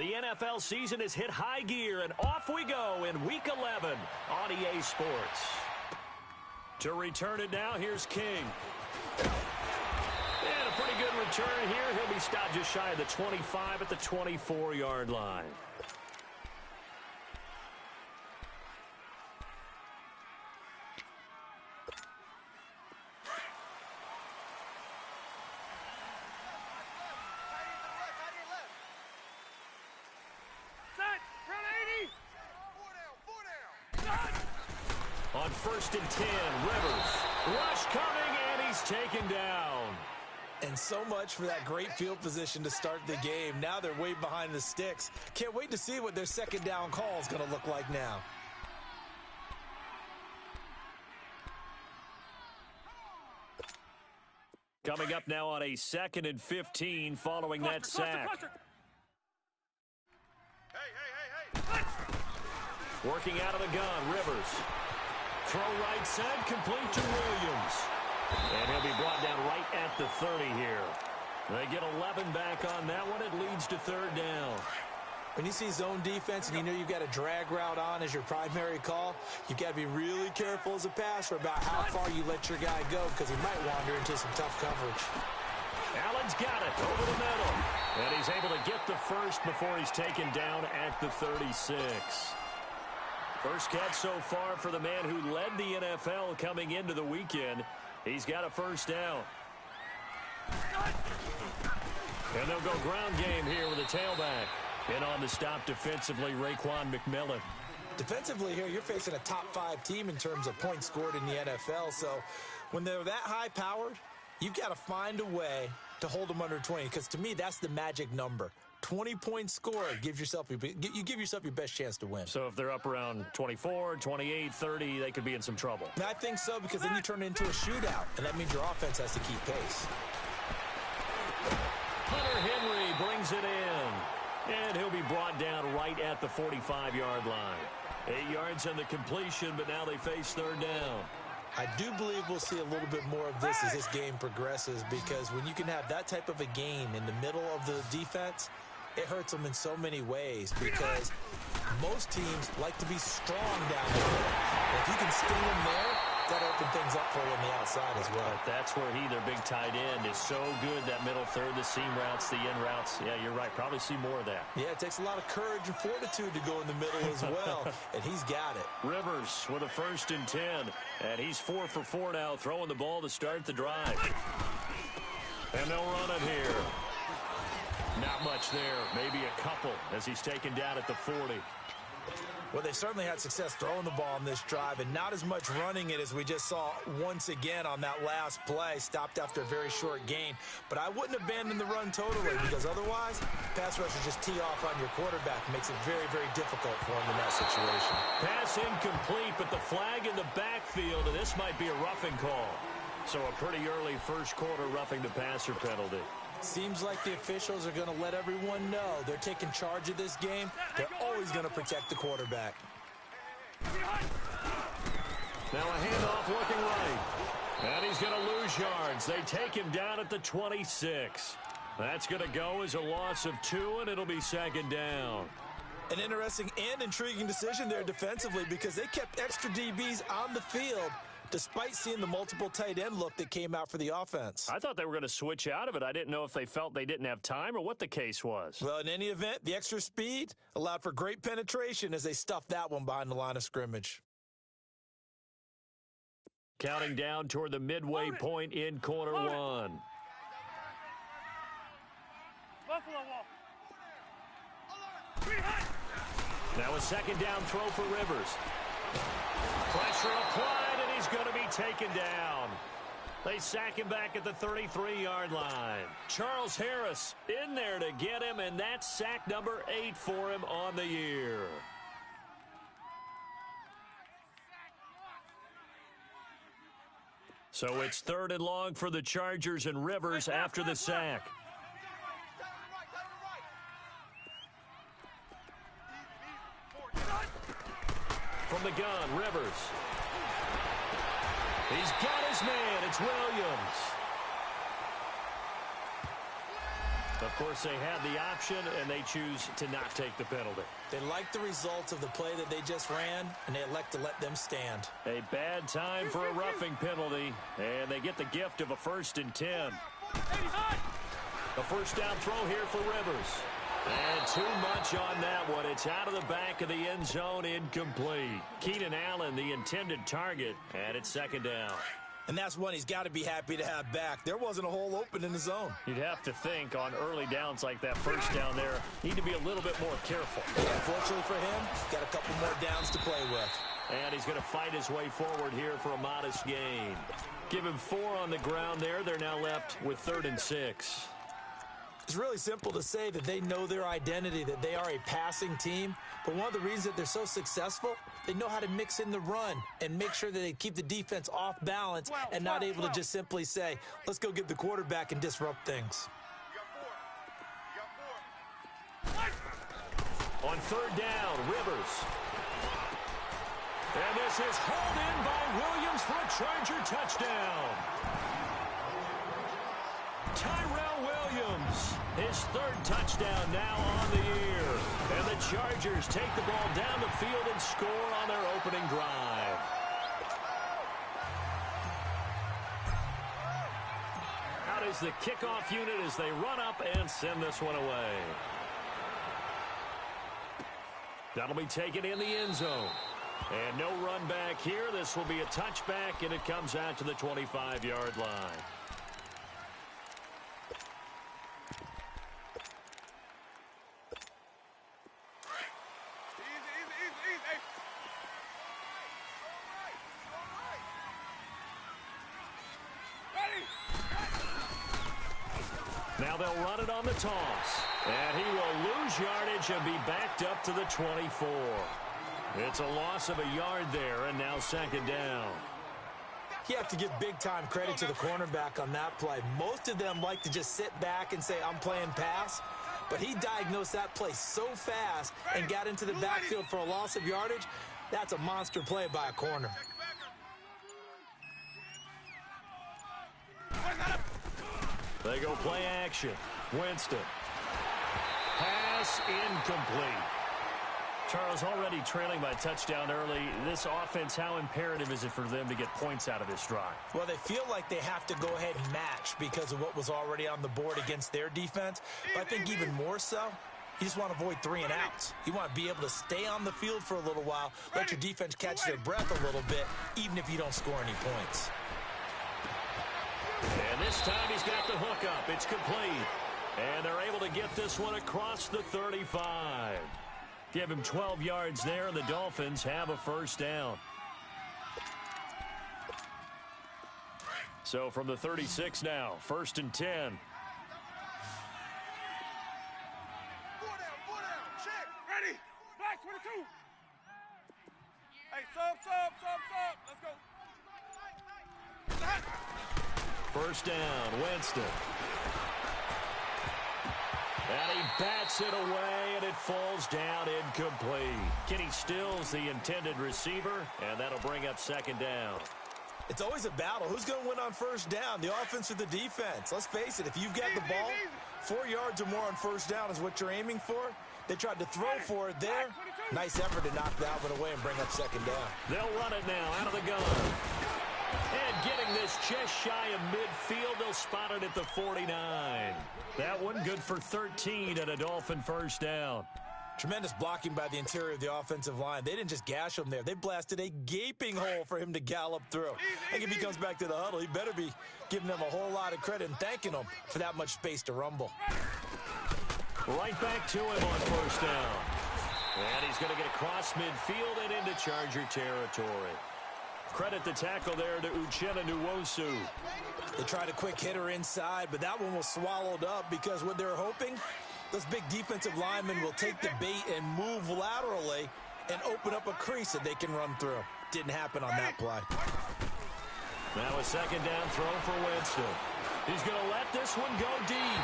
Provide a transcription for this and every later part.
The NFL season has hit high gear, and off we go in Week 11 on EA Sports. To return it now, here's King. And a pretty good return here. He'll be stopped just shy of the 25 at the 24-yard line. On 1st and 10, Rivers. Rush coming, and he's taken down. And so much for that great field position to start the game. Now they're way behind the sticks. Can't wait to see what their second down call is going to look like now. Coming up now on a 2nd and 15 following that sack. Working out of the gun, Rivers. Throw right side, complete to Williams. And he'll be brought down right at the 30 here. They get 11 back on that one. It leads to 3rd down. When you see zone defense and you know you've got a drag route on as your primary call, you've got to be really careful as a passer about how far you let your guy go because he might wander into some tough coverage. Allen's got it over the middle. And he's able to get the first before he's taken down at the 36. First catch so far for the man who led the NFL coming into the weekend. He's got a first down. And they'll go ground game here with a tailback. And on the stop defensively, Raekwon McMillan. Defensively here, you're facing a top 5 team in terms of points scored in the NFL. So when they're that high-powered, you've got to find a way to hold them under 20. Because to me, that's the magic number. 20-point score gives yourself you give yourself your best chance to win. So if they're up around 24, 28, 30, they could be in some trouble. And I think so because then you turn it into a shootout, and that means your offense has to keep pace. Hunter Henry brings it in, and he'll be brought down right at the 45-yard line. 8 yards on the completion, but now they face 3rd down. I do believe we'll see a little bit more of this as this game progresses because when you can have that type of a game in the middle of the defense, it hurts them in so many ways because most teams like to be strong down there. If you can sting them there, that'll open things up for you on the outside as well. But that's where their big tight end, is so good, that middle third, the seam routes, the in routes. Yeah, you're right. Probably see more of that. Yeah, it takes a lot of courage and fortitude to go in the middle as well, and he's got it. Rivers with a 1st and 10, and he's 4 for 4 now, throwing the ball to start the drive. And they'll run it here. Not much there, maybe a couple as he's taken down at the 40. Well, they certainly had success throwing the ball on this drive and not as much running it as we just saw once again on that last play. Stopped after a very short gain. But I wouldn't abandon the run totally because otherwise, pass rushers just tee off on your quarterback. Makes it very, very difficult for him in that situation. Pass incomplete, but the flag in the backfield, and this might be a roughing call. So a pretty early first quarter roughing the passer penalty. Seems like the officials are going to let everyone know they're taking charge of this game. They're always going to protect the quarterback. Now a handoff looking right. And he's going to lose yards. They take him down at the 26. That's going to go as a loss of 2, and it'll be 2nd down. An interesting and intriguing decision there defensively because they kept extra DBs on the field despite seeing the multiple tight end look that came out for the offense. I thought they were going to switch out of it. I didn't know if they felt they didn't have time or what the case was. Well, in any event, the extra speed allowed for great penetration as they stuffed that one behind the line of scrimmage. Counting down toward the midway point in quarter 1. Buffalo wall. Now a 2nd down throw for Rivers. Pressure applied, and he's going to be taken down. They sack him back at the 33-yard line. Charles Harris in there to get him, and that's sack number 8 for him on the year. So it's 3rd and long for the Chargers, and Rivers after the sack. From the gun, Rivers. He's got his man. It's Williams. Of course, they had the option, and they choose to not take the penalty. They like the results of the play that they just ran, and they elect to let them stand. A bad time for a roughing penalty, and they get the gift of a 1st and 10. A first down throw here for Rivers. And too much on that one. It's out of the back of the end zone, incomplete. Keenan Allen, the intended target, and it's 2nd down. And that's one he's got to be happy to have back. There wasn't a hole open in the zone. You'd have to think on early downs like that first down there, need to be a little bit more careful. Unfortunately for him, he's got a couple more downs to play with. And he's going to fight his way forward here for a modest gain. Give him 4 on the ground there. They're now left with 3rd and 6. It's really simple to say that they know their identity, that they are a passing team. But one of the reasons that they're so successful, they know how to mix in the run and make sure that they keep the defense off balance and not able to just simply say, let's go get the quarterback and disrupt things. On 3rd down, Rivers. And this is hauled in by Williams for a Charger touchdown. Tyrell Williams, his 3rd touchdown now on the year. And the Chargers take the ball down the field and score on their opening drive. Out is the kickoff unit as they run up and send this one away. That'll be taken in the end zone. And no run back here. This will be a touchback, and it comes out to the 25-yard line. Now they'll run it on the toss. And he will lose yardage and be backed up to the 24. It's a loss of a yard there, and now 2nd down. You have to give big-time credit to the cornerback on that play. Most of them like to just sit back and say, I'm playing pass. But he diagnosed that play so fast and got into the backfield for a loss of yardage. That's a monster play by a corner. They go play action. Winston. Pass incomplete. Charles, already trailing by a touchdown early. This offense, how imperative is it for them to get points out of this drive? Well, they feel like they have to go ahead and match because of what was already on the board against their defense. But I think even more so, you just want to avoid 3 and outs. You want to be able to stay on the field for a little while, let your defense catch their breath a little bit, even if you don't score any points. And this time he's got the hook up. It's complete. And they're able to get this one across the 35. Give him 12 yards there, and the Dolphins have a 1st down. So from the 36 now, 1st and 10. 4 down, check, ready, black 22. Hey, sub, let's go. 1st down, Winston. And he bats it away, and it falls down incomplete. Kenny Stills, the intended receiver, and that'll bring up 2nd down. It's always a battle. Who's going to win on 1st down, the offense or the defense? Let's face it, if you've got the ball, 4 yards or more on 1st down is what you're aiming for. They tried to throw for it there. Nice effort to knock that one away and bring up 2nd down. They'll run it now out of the gun. And getting this just shy of midfield, they'll spot it at the 49. That one good for 13 and a Dolphin 1st down. Tremendous blocking by the interior of the offensive line. They didn't just gash him there. They blasted a gaping hole for him to gallop through. I think if he comes back to the huddle, he better be giving them a whole lot of credit and thanking them for that much space to rumble. Right back to him on 1st down. And he's going to get across midfield and into Charger territory. Credit the tackle there to Uchenna Nwosu. They tried a quick hitter inside, but that one was swallowed up because what they're hoping, those big defensive linemen will take the bait and move laterally and open up a crease that they can run through. Didn't happen on that play. Now a 2nd down throw for Winston. He's going to let this one go deep.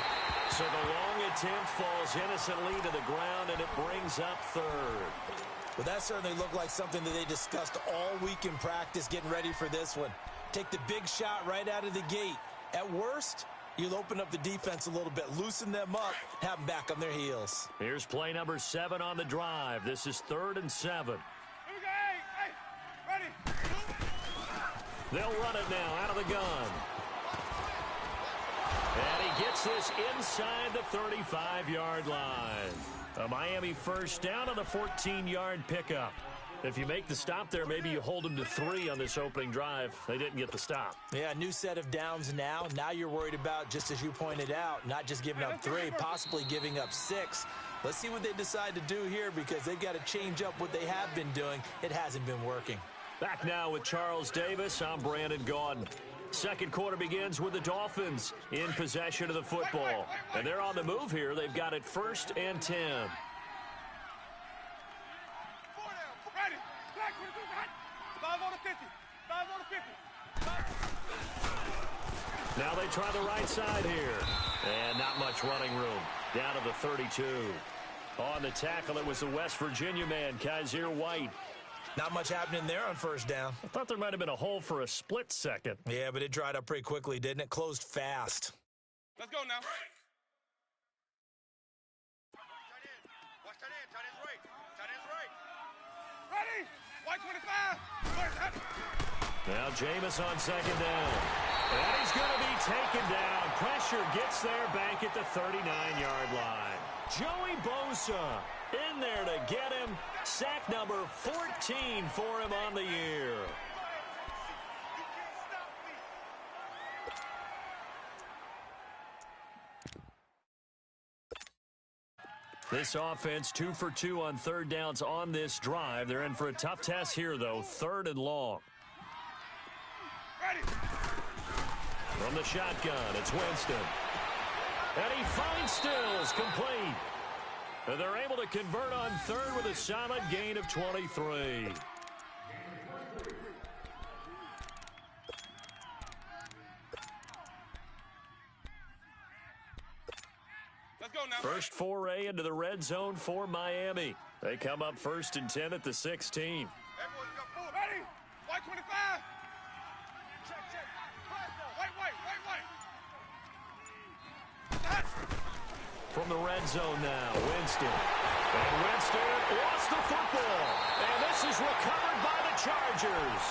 So the long attempt falls innocently to the ground, and it brings up 3rd. Well, that certainly looked like something that they discussed all week in practice getting ready for this one. Take the big shot right out of the gate. At worst, You'll open up the defense a little bit, loosen them up, have them back on their heels. Here's play number 7 on the drive. This is 3rd and 7. Here we go. Hey, ready. They'll run it now out of the gun. And he gets this inside the 35-yard line. A Miami first down on a 14-yard pickup. If you make the stop there, maybe you hold them to 3 on this opening drive. They didn't get the stop. Yeah, new set of downs now. Now you're worried about, just as you pointed out, not just giving up 3, possibly giving up 6. Let's see what they decide to do here because they've got to change up what they have been doing. It hasn't been working. Back now with Charles Davis. I'm Brandon Gaudin. Second quarter begins with the Dolphins in possession of the football. And they're on the move here. They've got it 1st and 10. Ready. Black 22 hot. 5 on the 50. 5 on the 50. Now they try the right side here. And not much running room. Down to the 32. On the tackle, it was the West Virginia man, Kaiser White. Not much happening there on first down. I thought there might have been a hole for a split second. Yeah, but it dried up pretty quickly, didn't it? Closed fast. Let's go now. Watch tight end. Tight end's right. Tight end's right. Ready. White 25. Where's that? Now Jameis on second down. And he's going to be taken down. Pressure gets there back at the 39-yard line. Joey Bosa in there to get him. Sack number 14 for him on the year. This offense 2 for 2 on 3rd downs on this drive. They're in for a tough test here, though. 3rd and long. Ready. From the shotgun, it's Winston. And he finds Stills complete. And they're able to convert on 3rd with a solid gain of 23. Let's go now. First foray into the red zone for Miami. They come up 1st and 10 at the 16. Hey, boys, we got 4. Ready. White 25. Check. White. From the red zone now, Winston. And Winston lost the football. And this is recovered by the Chargers.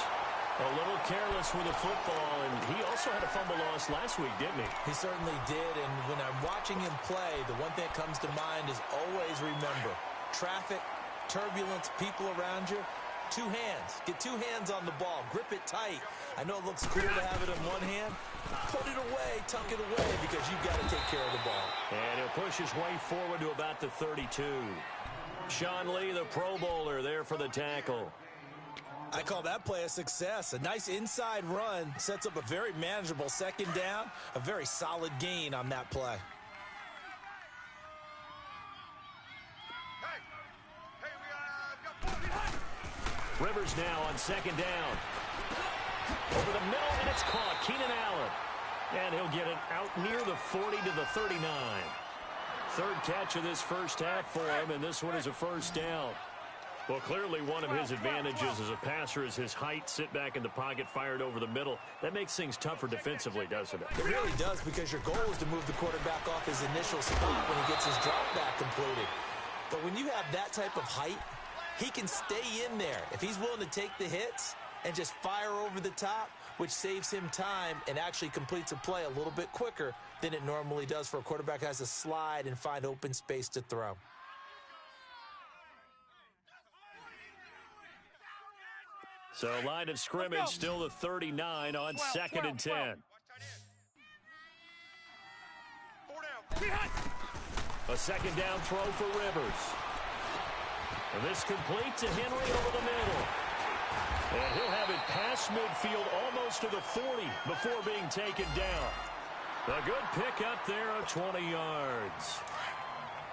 A little careless with the football, and he also had a fumble loss last week, didn't he? He certainly did, and when I'm watching him play, the one thing that comes to mind is always remember, traffic, turbulence, people around you, 2 hands. Get 2 hands on the ball. Grip it tight. I know it looks cool to have it in one hand. Put it away, tuck it away, because you've got to take care of the ball. And he'll push his way forward to about the 32. Sean Lee, the Pro Bowler, there for the tackle. I call that play a success. A nice inside run sets up a very manageable 2nd down, a very solid gain on that play. Hey, we got 4. Rivers now on 2nd down. Over the middle, and it's caught. Keenan Allen. And he'll get it out near the 40 to the 39. 3rd catch of this first half for him, and this one is a first down. Well, clearly one of his advantages as a passer is his height. Sit back in the pocket, fired over the middle. That makes things tougher defensively, doesn't it? It really does, because your goal is to move the quarterback off his initial spot when he gets his drop back completed. But when you have that type of height, he can stay in there. If he's willing to take the hits and just fire over the top, which saves him time and actually completes a play a little bit quicker than it normally does for a quarterback who has to slide and find open space to throw. So line of scrimmage still the 39 on 2nd and 10. Watch tight end. 4 down. A 2nd down throw for Rivers. And this complete to Henry over the middle. And he'll have it past midfield almost to the 40 before being taken down. A good pickup there of 20 yards.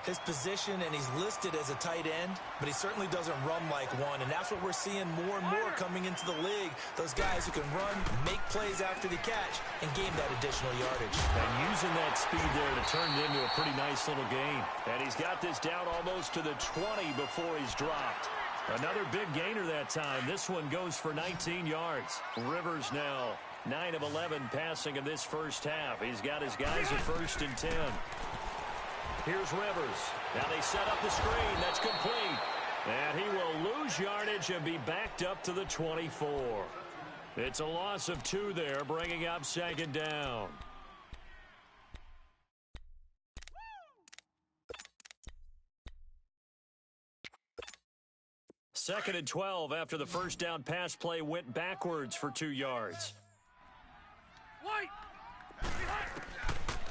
His position, and he's listed as a tight end, but he certainly doesn't run like one, and that's what we're seeing more and more coming into the league. Those guys who can run, make plays after the catch, and gain that additional yardage. And using that speed there to turn it into a pretty nice little gain. And he's got this down almost to the 20 before he's dropped. Another big gainer that time. This one goes for 19 yards. Rivers now 9 of 11 passing in this first half. He's got his guys at 1st and 10. Here's Rivers. Now they set up the screen. That's complete. And he will lose yardage and be backed up to the 24. It's a loss of 2 there, bringing up 2nd down. Second and 12 after the first down pass play went backwards for 2 yards.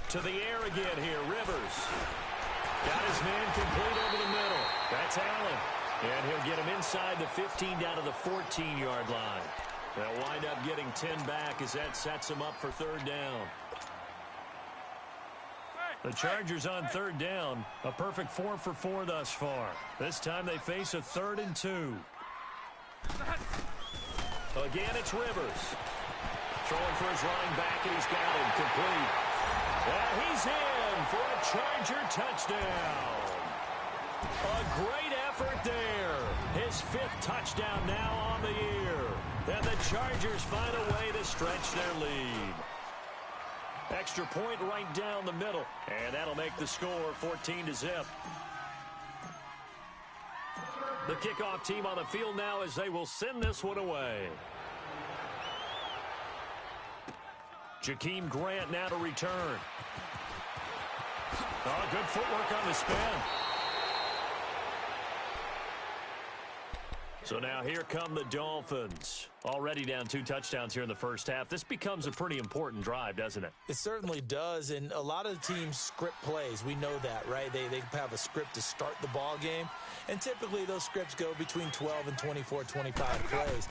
To the air again here, Rivers. Got his man complete over the middle. That's Allen. And he'll get him inside the 15 down to the 14-yard line. They'll wind up getting 10 back as that sets him up for 3rd down. The Chargers on 3rd down, a perfect 4 for 4 thus far. This time they face a 3rd and 2. Again, it's Rivers. Throwing for his running back, and he's got him complete. And he's in for a Charger touchdown. A great effort there. His 5th touchdown now on the year. And the Chargers find a way to stretch their lead. Extra point right down the middle, and that'll make the score 14-0. The kickoff team on the field now as they will send this one away. Jakeem Grant now to return. Oh, good footwork on the spin. So now here come the Dolphins. Already down 2 touchdowns here in the first half. This becomes a pretty important drive, doesn't it? It certainly does, and a lot of the teams script plays. We know that, right? They have a script to start the ball game, and typically those scripts go between 12 and 24, 25 plays.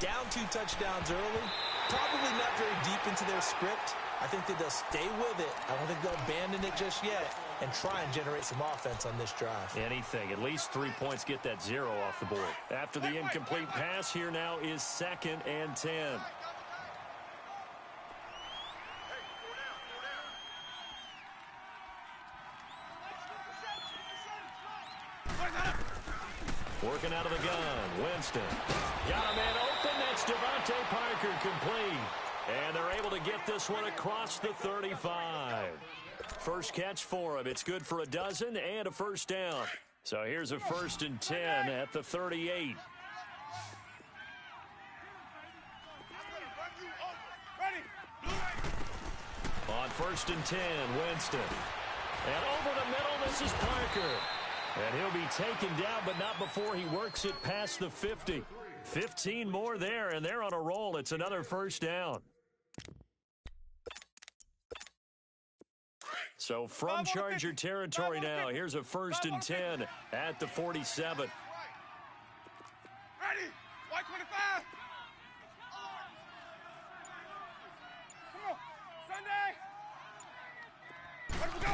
Down 2 touchdowns early, probably not very deep into their script. I think that they'll stay with it. I don't think they'll abandon it just yet and try and generate some offense on this drive. Anything. At least 3 points, get that 0 off the board. After the incomplete pass, here now is 2nd and 10. Working out of the gun, Winston. Got a man open, that's Devontae Parker complete. And they're able to get this one across the 35. First catch for him. It's good for a dozen and a first down. So here's a 1st and 10 at the 38. On 1st and 10, Winston. And over the middle, this is Parker. And he'll be taken down, but not before he works it past the 50. 15 more there, and they're on a roll. It's another first down. So from Charger territory now, here's a 1st and 10 at the 47. Ready? White 25. Come on. Sunday. Where do we go?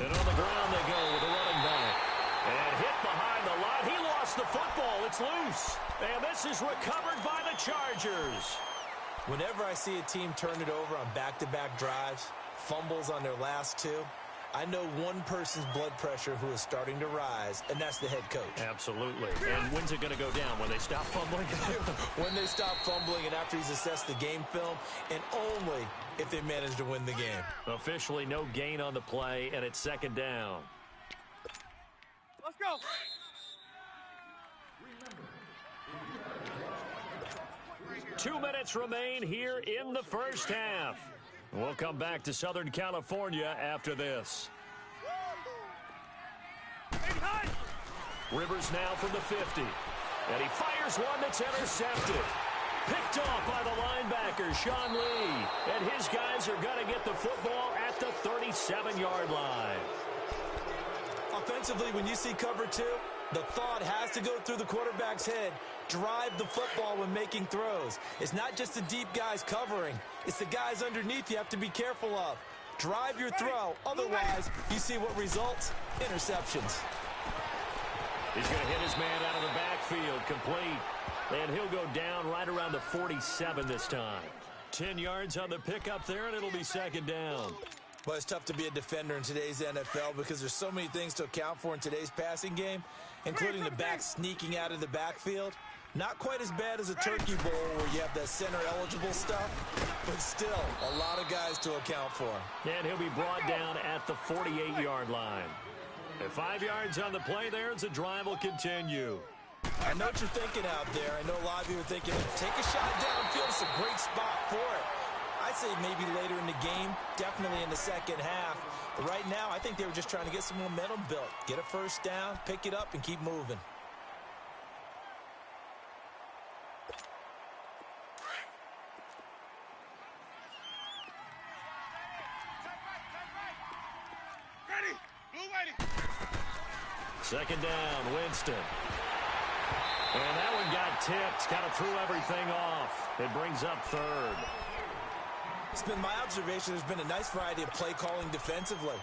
And on the ground they go with a running back. And hit behind the line. He lost the football. It's loose. And this is recovered by the Chargers. Whenever I see a team turn it over on back-to-back drives, fumbles on their last 2, I know one person's blood pressure who is starting to rise, and that's the head coach. Absolutely. And when's it going to go down? When they stop fumbling? When they stop fumbling and after he's assessed the game film, and only if they manage to win the game. Officially no gain on the play, and it's 2nd down. Let's go. 2 minutes remain here in the first half. We'll come back to Southern California after this. Rivers now from the 50. And he fires one that's intercepted. Picked off by the linebacker, Sean Lee. And his guys are going to get the football at the 37-yard line. Offensively, when you see cover 2, the thought has to go through the quarterback's head. Drive the football when making throws. It's not just the deep guys covering. It's the guys underneath you have to be careful of. Drive your throw. Otherwise, you see what results? Interceptions. He's going to hit his man out of the backfield, complete. And he'll go down right around the 47 this time. 10 yards on the pickup there, and it'll be 2nd down. Well, it's tough to be a defender in today's NFL because there's so many things to account for in today's passing game, including the back sneaking out of the backfield. Not quite as bad as a turkey bowl where you have that center-eligible stuff, but still a lot of guys to account for. And he'll be brought down at the 48-yard line. At 5 yards on the play there as the drive will continue. I know what you're thinking out there. I know a lot of you are thinking, take a shot downfield. It's a great spot for it. I'd say maybe later in the game, definitely in the second half. But right now, I think they were just trying to get some momentum built. Get a first down, pick it up, and keep moving. Ready. Blue ready. Second down, Winston. And that one got tipped. Kind of threw everything off. It brings up third. It's been my observation there's been a nice variety of play calling defensively.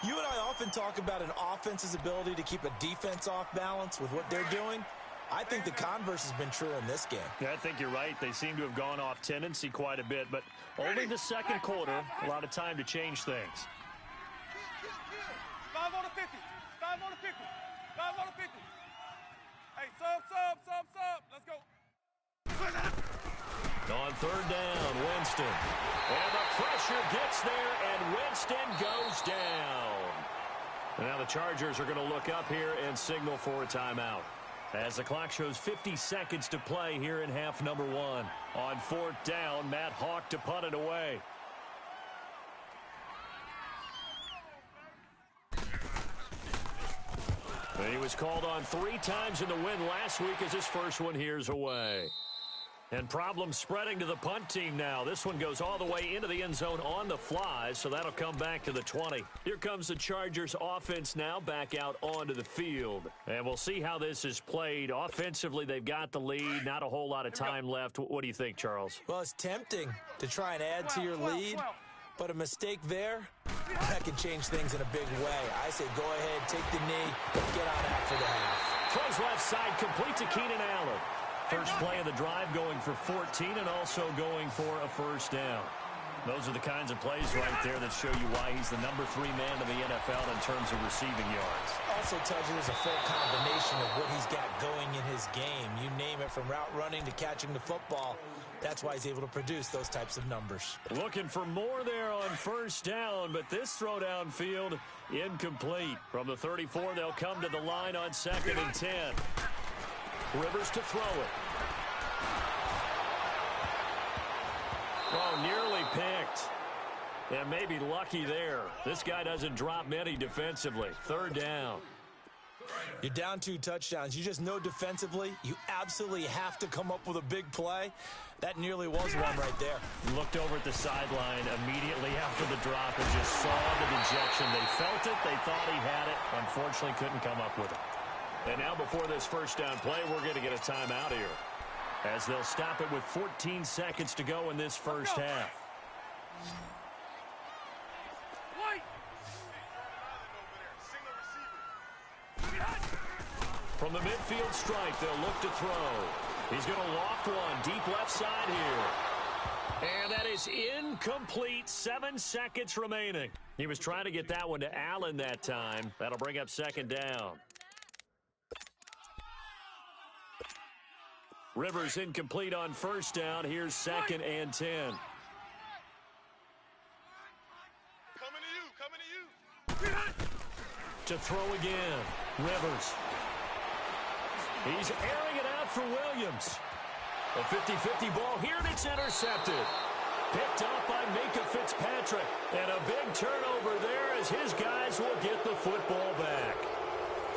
You and I often talk about an offense's ability to keep a defense off balance with what they're doing. I think the converse has been true in this game. Yeah, I think you're right. They seem to have gone off tendency quite a bit, but only the second quarter, a lot of time to change things. 5 on the 50. 5 on the 50. 5 on the 50. Hey, sub. Let's go. On third down, Winston. And the pressure gets there, and Winston goes down. And now the Chargers are going to look up here and signal for a timeout. As the clock shows 50 seconds to play here in half number one. On fourth down, Matt Hawk to punt it away. He was called on 3 times in the win last week as his first one here's away. And problems spreading to the punt team now. This one goes all the way into the end zone on the fly, so that'll come back to the 20. Here comes the Chargers offense now back out onto the field. And we'll see how this is played. Offensively, they've got the lead. Not a whole lot of time left. What do you think, Charles? Well, it's tempting to try and add to your lead, but a mistake there, that can change things in a big way. I say go ahead, take the knee, get on after the half. Throws left side, complete to Keenan Allen. First play of the drive going for 14 and also going for a first down. Those are the kinds of plays right there that show you why he's the number 3 man in the NFL in terms of receiving yards. Also tells you there's a full combination of what he's got going in his game. You name it, from route running to catching the football. That's why he's able to produce those types of numbers. Looking for more there on first down, but this throw downfield incomplete. From the 34, they'll come to the line on 2nd and 10. Rivers to throw it. Oh, nearly picked. And maybe lucky there. This guy doesn't drop many defensively. Third down. You're down 2 touchdowns. You just know defensively you absolutely have to come up with a big play. That nearly was one right there. Looked over at the sideline immediately after the drop and just saw the dejection. They felt it. They thought he had it. Unfortunately, couldn't come up with it. And now before this first down play, we're going to get a timeout here, as they'll stop it with 14 seconds to go in this first half. From the midfield stripe, they'll look to throw. He's going to loft one deep left side here. And that is incomplete. 7 seconds remaining. He was trying to get that one to Allen that time. That'll bring up second down. Rivers incomplete on first down. Here's 2nd and 10. Coming to you. To throw again. Rivers. He's airing it out for Williams. A 50-50 ball here, and it's intercepted. Picked up by Minka Fitzpatrick. And a big turnover there as his guys will get the football back.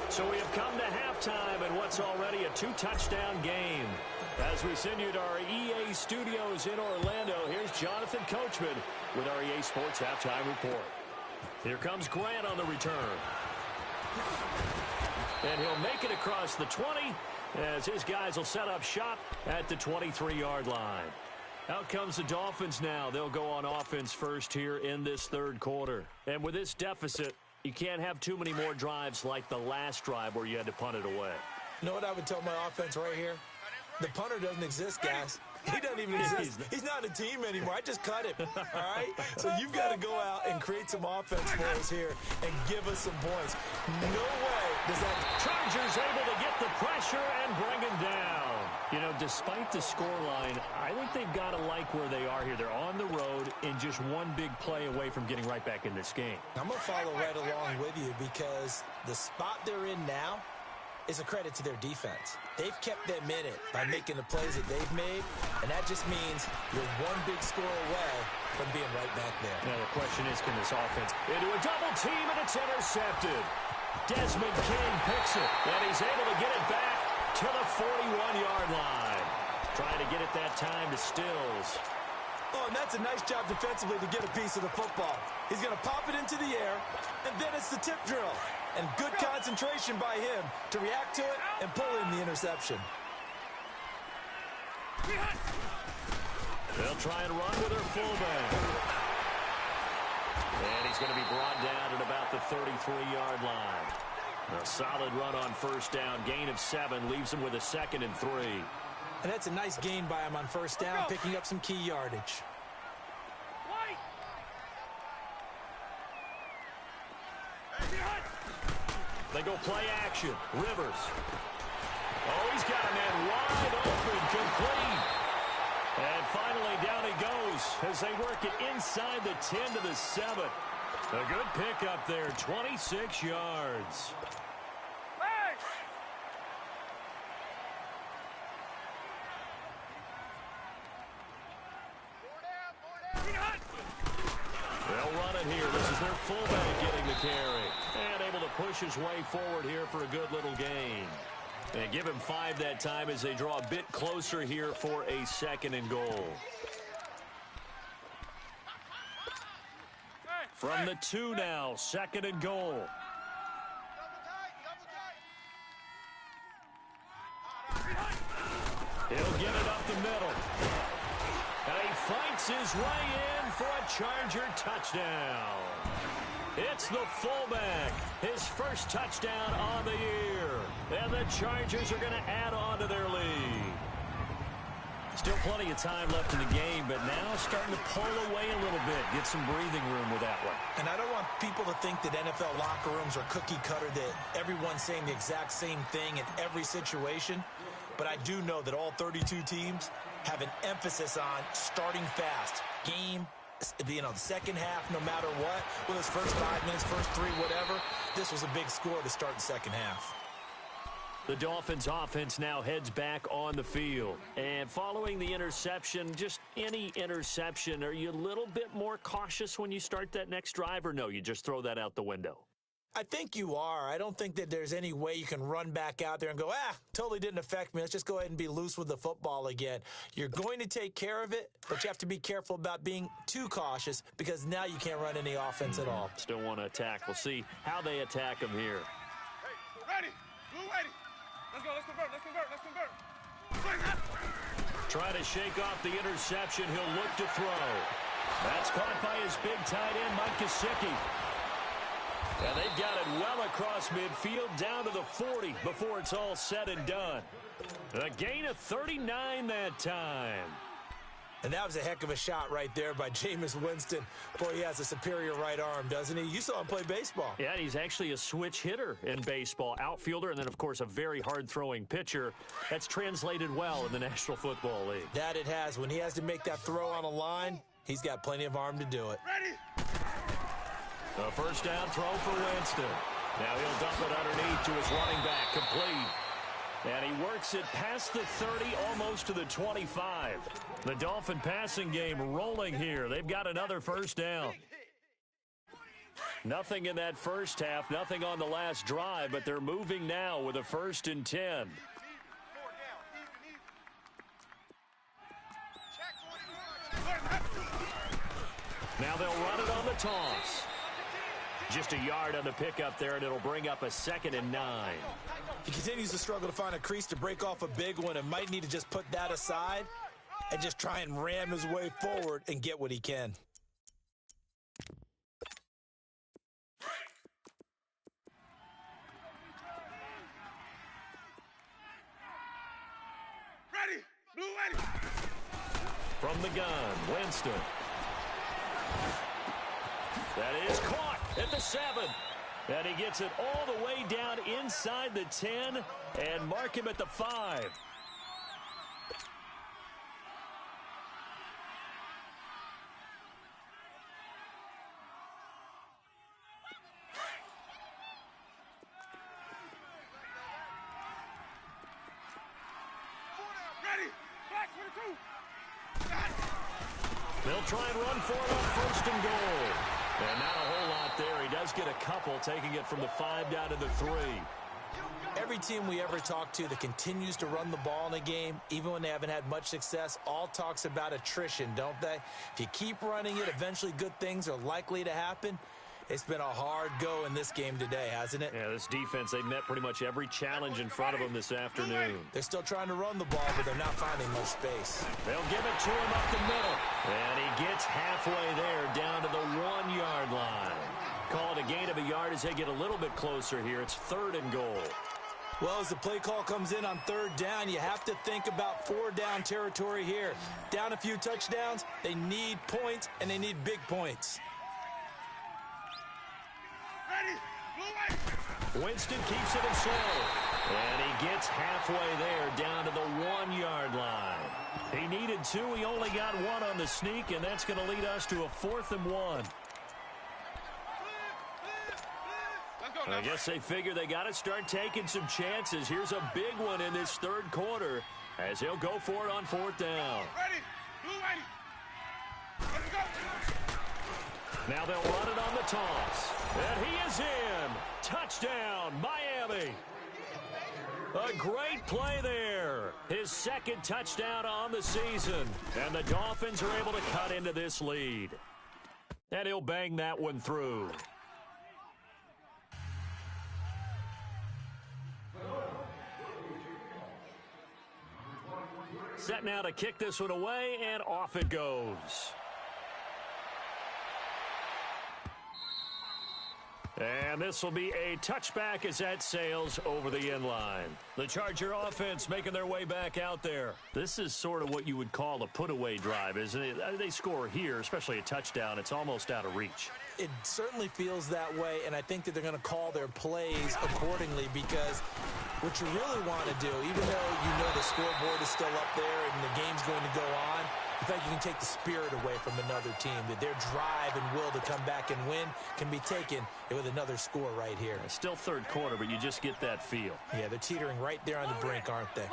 So we have come to halftime in what's already a 2-touchdown game. As we send you to our EA studios in Orlando, here's Jonathan Coachman with our EA Sports Halftime Report. Here comes Grant on the return. And he'll make it across the 20 as his guys will set up shop at the 23-yard line. Out comes the Dolphins now. They'll go on offense first here in this third quarter. And with this deficit, you can't have too many more drives like the last drive where you had to punt it away. You know what I would tell my offense right here? The punter doesn't exist, guys. He doesn't even exist. He's not a team anymore. I just cut him, all right? So you've got to go out and create some offense for us here and give us some points. No way does that... Chargers able to get the pressure and bring him down. You know, despite the scoreline, I think they've got to like where they are here. They're on the road and just one big play away from getting right back in this game. I'm going to follow right along with you because the spot they're in now is a credit to their defense. They've kept them in it by making the plays that they've made, and that just means you're one big score away from being right back there. Now the question is, can this offense into a double team, and it's intercepted. Desmond King picks it, and he's able to get it back to the 41-yard line. Trying to get it that time to Stills. Oh, and that's a nice job defensively to get a piece of the football. He's going to pop it into the air, and then it's the tip drill. And good concentration by him to react to it and pull in the interception. They'll try and run with their fullback. And he's going to be brought down at about the 33-yard line. A solid run on first down. Gain of 7 leaves him with a 2nd and 3. And that's a nice gain by him on first down, picking up some key yardage. They go play action. Rivers. Oh, he's got a man wide open, complete. And finally down he goes as they work it inside the 10 to the 7. A good pickup there, 26 yards. They'll run it here. This is their fullback getting the carry. And able to push his way forward here for a good little gain. And give him 5 that time as they draw a bit closer here for a 2nd and goal. From the 2 now, 2nd and goal. He'll get it up the middle. And he fights his way in for a Charger touchdown. It's the fullback, his first touchdown on the year. And the Chargers are going to add on to their lead. Still plenty of time left in the game, but now starting to pull away a little bit. Get some breathing room with that one. And I don't want people to think that NFL locker rooms are cookie cutter, that everyone's saying the exact same thing in every situation. But I do know that all 32 teams have an emphasis on starting fast. Game, the second half, no matter what, whether it's first 5 minutes, first 3, whatever, this was a big score to start the second half. The Dolphins offense now heads back on the field. And following the interception, just any interception, are you a little bit more cautious when you start that next drive, or no, you just throw that out the window? I think you are. I don't think that there's any way you can run back out there and go, totally didn't affect me. Let's just go ahead and be loose with the football again. You're going to take care of it, but you have to be careful about being too cautious because now you can't run any offense at all. Still want to attack. We'll see how they attack him here. Hey, ready. Blue ready. Let's go. Let's convert. Let's convert. Let's convert. Try to shake off the interception. He'll look to throw. That's caught by his big tight end, Mike Gesicki. And they've got it well across midfield down to the 40 before it's all said and done. A gain of 39 that time. And that was a heck of a shot right there by Jameis Winston. Boy, he has a superior right arm, doesn't he? You saw him play baseball. Yeah, he's actually a switch hitter in baseball. Outfielder, and then, of course, a very hard-throwing pitcher. That's translated well in the National Football League. That it has. When he has to make that throw on a line, he's got plenty of arm to do it. Ready. A first down throw for Winston. Now he'll dump it underneath to his running back, complete. And he works it past the 30, almost to the 25. The Dolphin passing game rolling here. They've got another first down. Nothing in that first half, nothing on the last drive, but they're moving now with a 1st and 10. Now they'll run it on the toss. Just a yard on the pickup there, and it'll bring up a 2nd and 9. He continues to struggle to find a crease to break off a big one and might need to just put that aside and just try and ram his way forward and get what he can. Ready. Blue ready. From the gun, Winston. That is caught at the 7. And he gets it all the way down inside the 10 and mark him at the 5. They'll try and run for it on 1st and goal. And not a whole lot there. He does get a couple, taking it from the 5 down to the 3. Every team we ever talk to that continues to run the ball in a game, even when they haven't had much success, all talks about attrition, don't they? If you keep running it, eventually good things are likely to happen. It's been a hard go in this game today, hasn't it? Yeah, this defense, they've met pretty much every challenge in front of them this afternoon. They're still trying to run the ball, but they're not finding much space. They'll give it to him up the middle. And he gets halfway there, down to the 1-yard line. Call it a gain of a yard as they get a little bit closer here. It's 3rd and goal. Well, as the play call comes in on 3rd down, you have to think about 4-down territory here. Down a few touchdowns, they need points, and they need big points. Winston keeps it himself. And he gets halfway there, down to the 1-yard line. He needed 2. He only got 1 on the sneak, and that's going to lead us to a 4th and 1. I guess they figure they got to start taking some chances. Here's a big one in this 3rd quarter as he'll go for it on 4th down. Now they'll run it on the toss. And he is in. Touchdown, Miami. A great play there. His 2nd touchdown on the season. And the Dolphins are able to cut into this lead. And he'll bang that one through. Set now to kick this one away, and off it goes. And this will be a touchback as that sails over the end line. The Charger offense making their way back out there. This is sort of what you would call a put-away drive, isn't it? They score here, especially a touchdown. It's almost out of reach. It certainly feels that way, and I think that they're going to call their plays accordingly because what you really want to do, even though you know the scoreboard is still up there and the game's going to go on, in fact, you can take the spirit away from another team, that their drive and will to come back and win can be taken with another score right here. It's still 3rd quarter, but you just get that feel. Yeah, they're teetering right there on the brink, aren't they?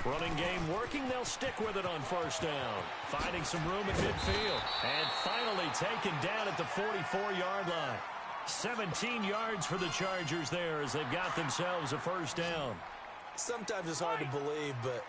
Running game working. They'll stick with it on 1st down. Finding some room in midfield. And finally taken down at the 44-yard line. 17 yards for the Chargers there as they've got themselves a 1st down. Sometimes it's hard to believe, but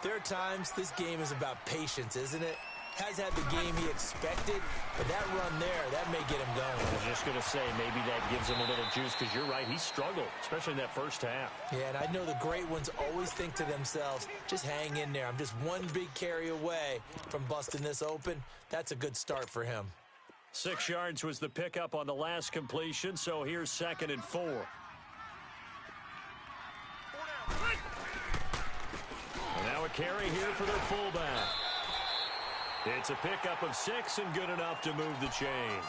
there are times this game is about patience, isn't it? Has had the game he expected, but that run there, that may get him going. I was just going to say, maybe that gives him a little juice because you're right, he struggled, especially in that 1st half. Yeah, and I know the great ones always think to themselves, just hang in there. I'm just one big carry away from busting this open. That's a good start for him. 6 yards was the pickup on the last completion, so here's 2nd and 4. And now a carry here for their fullback. It's a pickup of 6 and good enough to move the chains.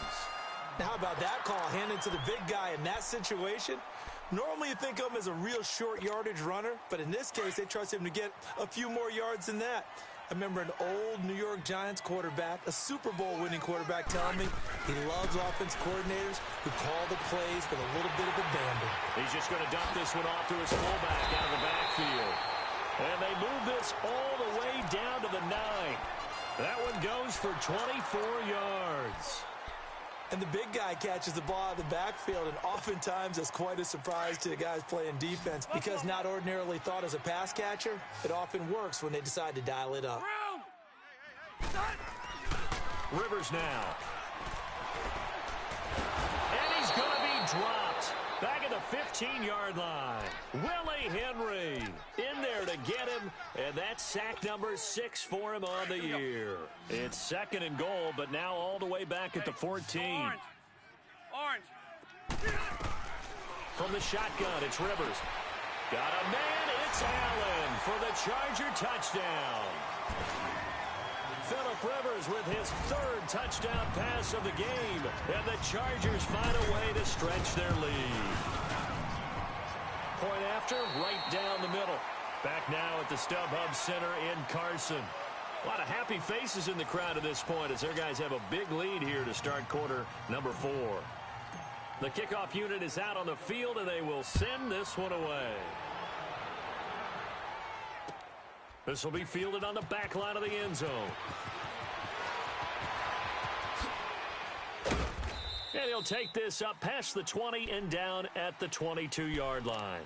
Now, how about that call handed to the big guy in that situation? Normally you think of him as a real short yardage runner, but in this case they trust him to get a few more yards than that. I remember an old New York Giants quarterback, a Super Bowl winning quarterback, telling me he loves offense coordinators who call the plays with a little bit of abandon. He's just going to dump this one off to his fullback out of the backfield. And they move this all the way down to the 9. That one goes for 24 yards. And the big guy catches the ball out of the backfield, and oftentimes that's quite a surprise to the guys playing defense because not ordinarily thought as a pass catcher, it often works when they decide to dial it up. Rivers now. And he's going to be dropped. Back at the 15-yard line. Willie Henry in there to get him, and that's sack number 6 for him on the year. It's 2nd and goal, but now all the way back at the 14. Orange. From the shotgun, it's Rivers. Got a man, it's Allen for the Charger touchdown. Phillip Rivers with his 3rd touchdown pass of the game, and the Chargers find a way to stretch their lead. Point after, right down the middle. Back now at the StubHub Center in Carson. A lot of happy faces in the crowd at this point as their guys have a big lead here to start quarter number 4. The kickoff unit is out on the field, and they will send this one away. This will be fielded on the back line of the end zone. And he'll take this up past the 20 and down at the 22-yard line.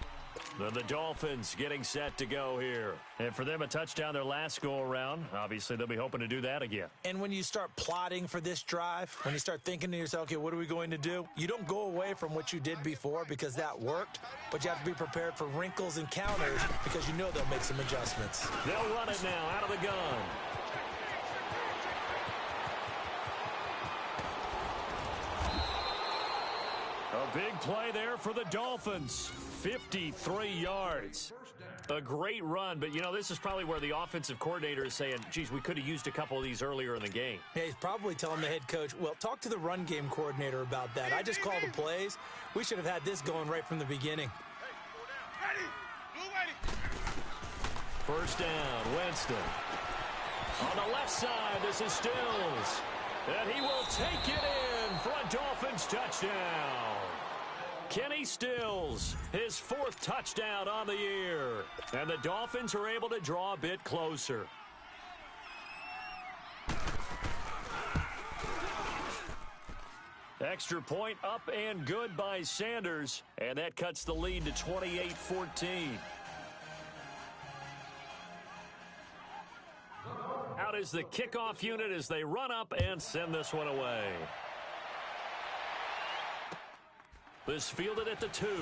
The Dolphins getting set to go here. And for them, a touchdown their last go-around. Obviously, they'll be hoping to do that again. And when you start plotting for this drive, when you start thinking to yourself, okay, what are we going to do? You don't go away from what you did before because that worked, but you have to be prepared for wrinkles and counters because you know they'll make some adjustments. They'll run it now out of the gun. A big play there for the Dolphins. 53 yards. A great run, but, you know, this is probably where the offensive coordinator is saying, geez, we could have used a couple of these earlier in the game. Yeah, he's probably telling the head coach, well, talk to the run game coordinator about that. I just called the plays. We should have had this going right from the beginning. First down, Winston. On the left side, this is Stills. And he will take it in for a Dolphins touchdown. Kenny Stills, his 4th touchdown on the year. And the Dolphins are able to draw a bit closer. Extra point up and good by Sanders. And that cuts the lead to 28-14. Out is the kickoff unit as they run up and send this one away. This fielded at the 2. And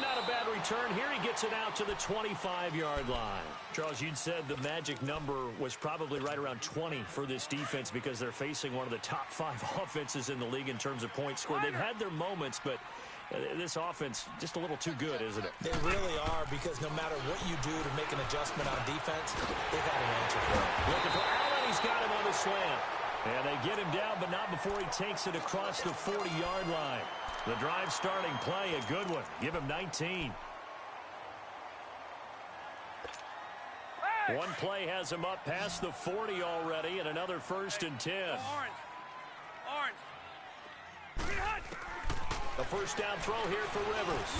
not a bad return. Here he gets it out to the 25-yard line. Charles, you'd said the magic number was probably right around 20 for this defense because they're facing one of the top 5 offenses in the league in terms of points scored. They've had their moments, but this offense just a little too good, isn't it? They really are because no matter what you do to make an adjustment on defense, they've had an answer for it. Looking for Allen. He's got him on the slant. And they get him down, but not before he takes it across the 40-yard line. The drive starting play, a good one. Give him 19. One play has him up past the 40 already, and another 1st and 10. The first down throw here for Rivers.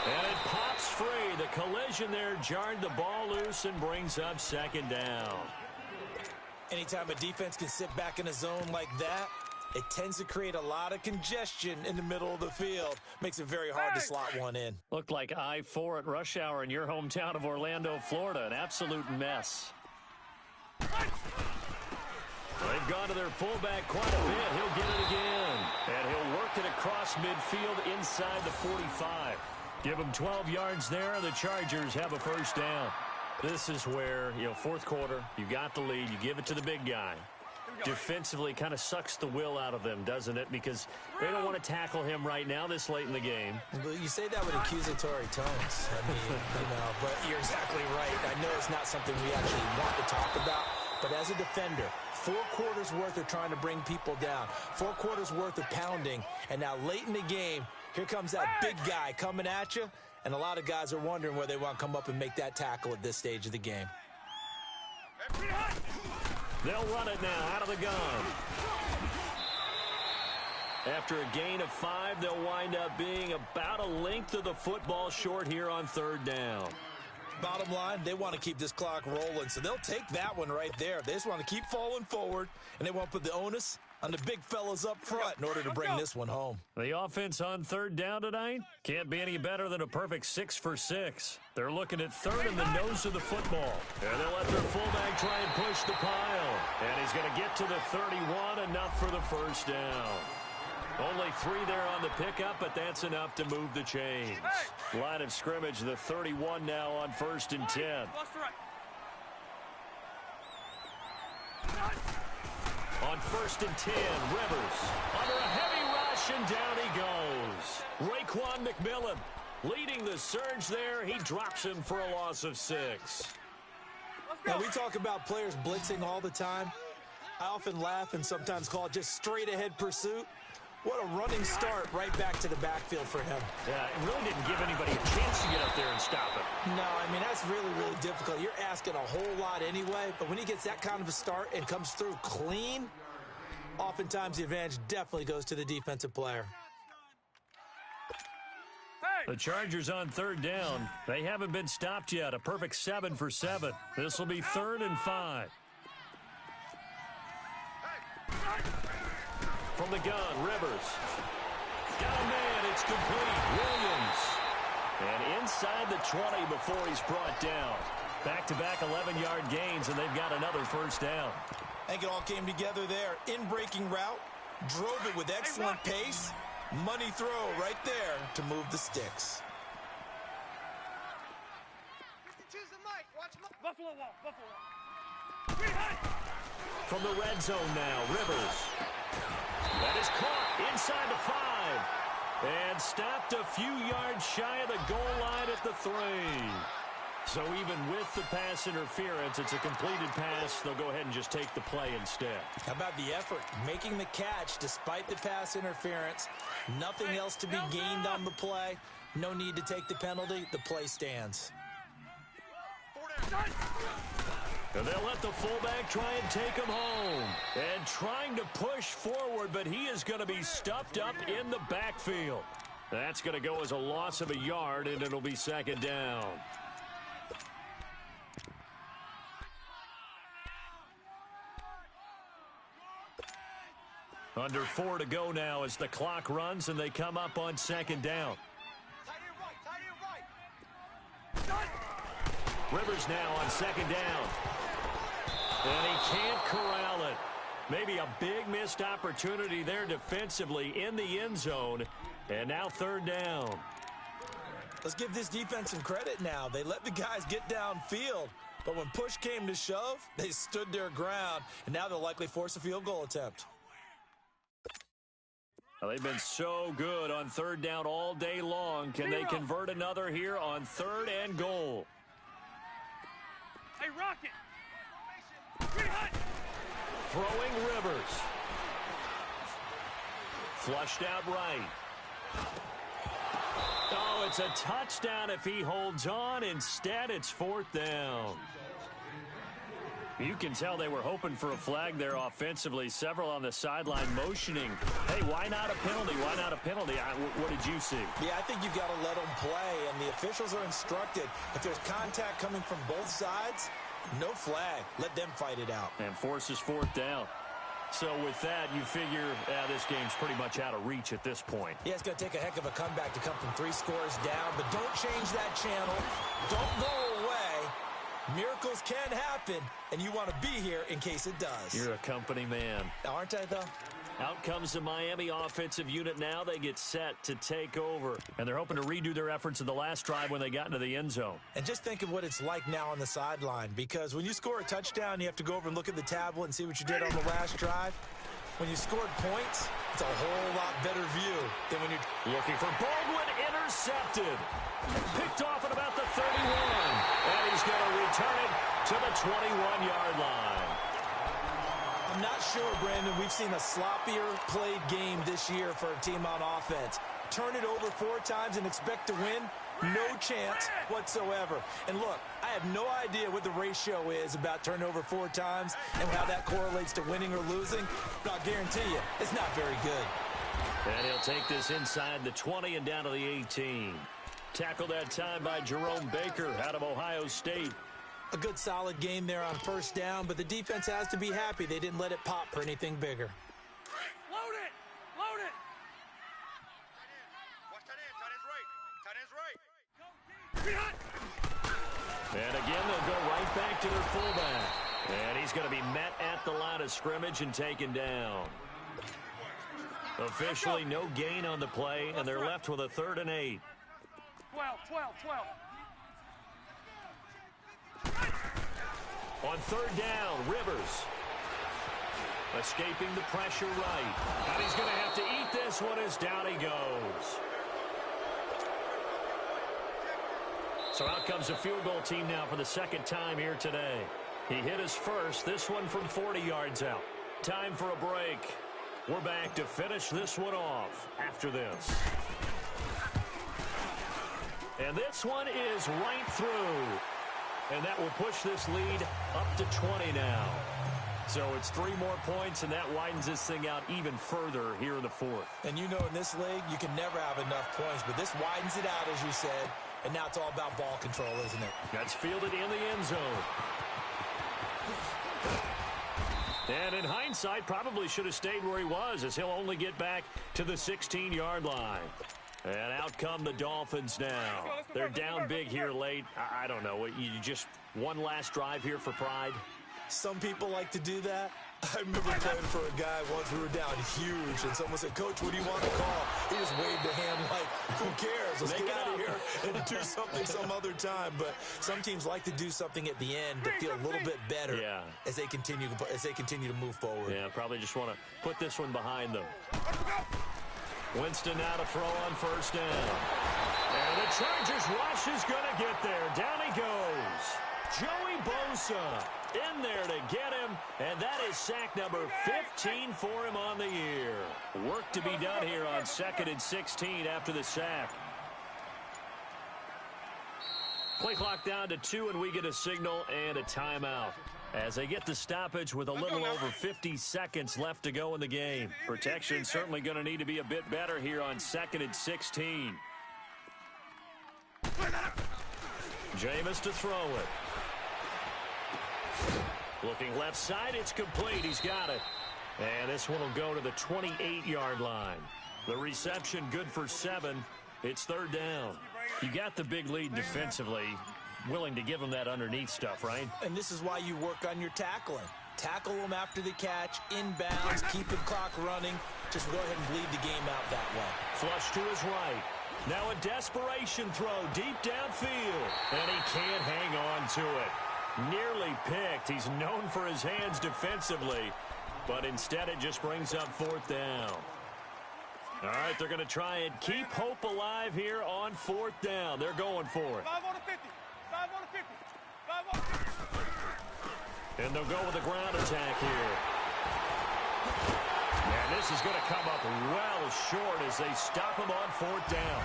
And it pops free. The collision there jarred the ball loose and brings up 2nd down. Anytime a defense can sit back in a zone like that, it tends to create a lot of congestion in the middle of the field. Makes it very hard to slot one in. Looked like I-4 at rush hour in your hometown of Orlando, Florida. An absolute mess. They've gone to their fullback quite a bit. He'll get it again. And he'll work it across midfield inside the 45. Give him 12 yards there. The Chargers have a first down. This is where, you know, 4th quarter, you got the lead, you give it to the big guy. Defensively kind of sucks the will out of them, doesn't it? Because they don't want to tackle him right now this late in the game. Well, you say that with accusatory tones. I mean, you know, but you're exactly right. I know it's not something we actually want to talk about, but as a defender, 4 quarters worth of trying to bring people down, 4 quarters worth of pounding, and now late in the game, here comes that big guy coming at you. And a lot of guys are wondering where they want to come up and make that tackle at this stage of the game. They'll run it now out of the gun. After a gain of 5, they'll wind up being about a length of the football short here on 3rd down. Bottom line, they want to keep this clock rolling, so they'll take that one right there. They just want to keep falling forward, and they want to put the onus on the big fellas up front in order to bring this one home. The offense on 3rd down tonight can't be any better than a perfect 6 for 6. They're looking at 3rd in the nose of the football. And they'll let their fullback try and push the pile. And he's going to get to the 31, enough for the first down. Only 3 there on the pickup, but that's enough to move the chains. Line of scrimmage, the 31 now on 1st and 10. On 1st and 10, Rivers under a heavy rush, and down he goes. Raekwon McMillan leading the surge there. He drops him for a loss of 6. Now, we talk about players blitzing all the time. I often laugh and sometimes call it just straight-ahead pursuit. What a running start right back to the backfield for him. Yeah, it really didn't give anybody a chance to get up there and stop him. No, I mean, that's really, really difficult. You're asking a whole lot anyway, but when he gets that kind of a start and comes through clean, oftentimes the advantage definitely goes to the defensive player. The Chargers on third down. They haven't been stopped yet. A perfect 7 for 7. This will be 3rd and 5. From the gun, Rivers. Got a man. It's complete. Williams. And inside the 20 before he's brought down. Back-to-back 11-yard gains, and they've got another first down. I think it all came together there. In-breaking route. Drove it with excellent pace. Money throw right there to move the sticks. Buffalo wall, Buffalo wall. From the red zone now, Rivers. That is caught inside the 5. And stopped a few yards shy of the goal line at the 3. So even with the pass interference, it's a completed pass. They'll go ahead and just take the play instead. How about the effort? Making the catch despite the pass interference. Nothing else to be gained on the play. No need to take the penalty. The play stands. And they'll let the fullback try and take him home. And trying to push forward, but he is going to be stuffed up in the backfield. That's going to go as a loss of a yard, and it'll be 2nd down. Under 4 to go now as the clock runs, and they come up on 2nd down. Rivers now on 2nd down. And he can't corral it. Maybe a big missed opportunity there defensively in the end zone. And now 3rd down. Let's give this defense some credit now. They let the guys get downfield. But when push came to shove, they stood their ground. And now they'll likely force a field goal attempt. Well, they've been so good on 3rd down all day long. Can they convert another here on 3rd and goal? Hey, Rocket. Throwing Rivers. Flushed out right. Oh, it's a touchdown if he holds on. Instead, it's 4th down. You can tell they were hoping for a flag there offensively. Several on the sideline motioning. Hey, why not a penalty? Why not a penalty? What did you see? Yeah, I think you've got to let them play, and the officials are instructed. If there's contact coming from both sides, no flag. Let them fight it out. And forces 4th down. So with that, you figure this game's pretty much out of reach at this point. Yeah, it's going to take a heck of a comeback to come from 3 scores down, but don't change that channel. Don't go away. Miracles can happen, and you want to be here in case it does. You're a company man. Aren't I, though? Out comes the Miami offensive unit now. They get set to take over, and they're hoping to redo their efforts in the last drive when they got into the end zone. And just think of what it's like now on the sideline, because when you score a touchdown, you have to go over and look at the tablet and see what you did on the last drive. When you scored points, it's a whole lot better view than when you're looking for Baldwin, intercepted. Picked off at about the 31. And he's going to return it to the 21-yard line. I'm not sure, Brandon, we've seen a sloppier played game this year for a team on offense. Turn it over 4 times and expect to win? No chance whatsoever. And look, I have no idea what the ratio is about turnover 4 times and how that correlates to winning or losing, but I'll guarantee you, it's not very good. And he'll take this inside the 20 and down to the 18. Tackled that time by Jerome Baker out of Ohio State. A good solid game there on 1st down, but the defense has to be happy they didn't let it pop for anything bigger. Load it! Load it! Watch tight end. Tight end's right. Tight end's right. And again, they'll go right back to their fullback. And he's going to be met at the line of scrimmage and taken down. Officially no gain on the play, and they're left with a 3rd and 8. 12. On 3rd down, Rivers. Escaping the pressure right. And he's going to have to eat this one as down he goes. So out comes the field goal team now for the 2nd time here today. He hit his first, this one from 40 yards out. Time for a break. We're back to finish this one off after this. And this one is right through. And that will push this lead up to 20 now. So it's 3 more points, and that widens this thing out even further here in the fourth. And you know, in this league, you can never have enough points, but this widens it out, as you said, and now it's all about ball control, isn't it? That's fielded in the end zone. And in hindsight, probably should have stayed where he was, as he'll only get back to the 16-yard line. And out come the Dolphins now. They're down big here late. I don't know. You just one last drive here for pride? Some people like to do that. I remember playing for a guy once. We were down huge, and someone said, "Coach, what do you want to call?" He just waved a hand like, who cares? Let's get out of here and do something some other time. But some teams like to do something at the end to feel a little bit better as they continue to move forward. Yeah, probably just want to put this one behind them. Winston now to throw on first down. And the Chargers rush is going to get there. Down he goes. Joey Bosa in there to get him, and that is sack number 15 for him on the year. Work to be done here on 2nd and 16 after the sack. Play clock down to 2, and we get a signal and a timeout as they get the stoppage with a little over 50 seconds left to go in the game. Protection certainly going to need to be a bit better here on 2nd and 16. Jameis to throw it. Looking left side, it's complete. He's got it. And this one will go to the 28-yard line. The reception good for 7. It's 3rd down. You got the big lead defensively. Willing to give them that underneath stuff, right? And this is why you work on your tackling. Tackle them after the catch, inbounds, keep the clock running. Just go ahead and bleed the game out that way. Flush to his right. Now a desperation throw deep downfield. And he can't hang on to it. Nearly picked. He's known for his hands defensively, but instead it just brings up 4th down. All right, they're going to try and keep hope alive here on 4th down. They're going for it. 5 on the 50. 5 on the 50. 5 on the 50. And they'll go with a ground attack here. And this is going to come up well short as they stop him on 4th down.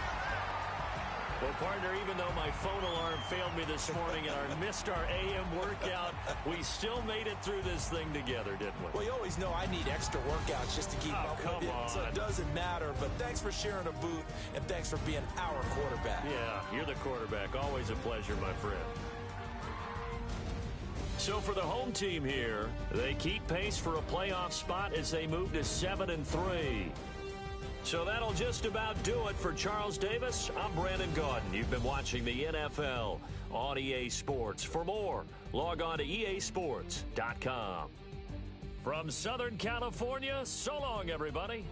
Well, partner, even though my phone alarm failed me this morning and I missed our AM workout, we still made it through this thing together, didn't we? Well, you always know I need extra workouts just to keep up with it. So it doesn't matter. But thanks for sharing a booth, and thanks for being our quarterback. Yeah, you're the quarterback. Always a pleasure, my friend. So for the home team here, they keep pace for a playoff spot as they move to 7-3. So that'll just about do it for Charles Davis. I'm Brandon Gaudin. You've been watching the NFL on EA Sports. For more, log on to easports.com. From Southern California, so long, everybody.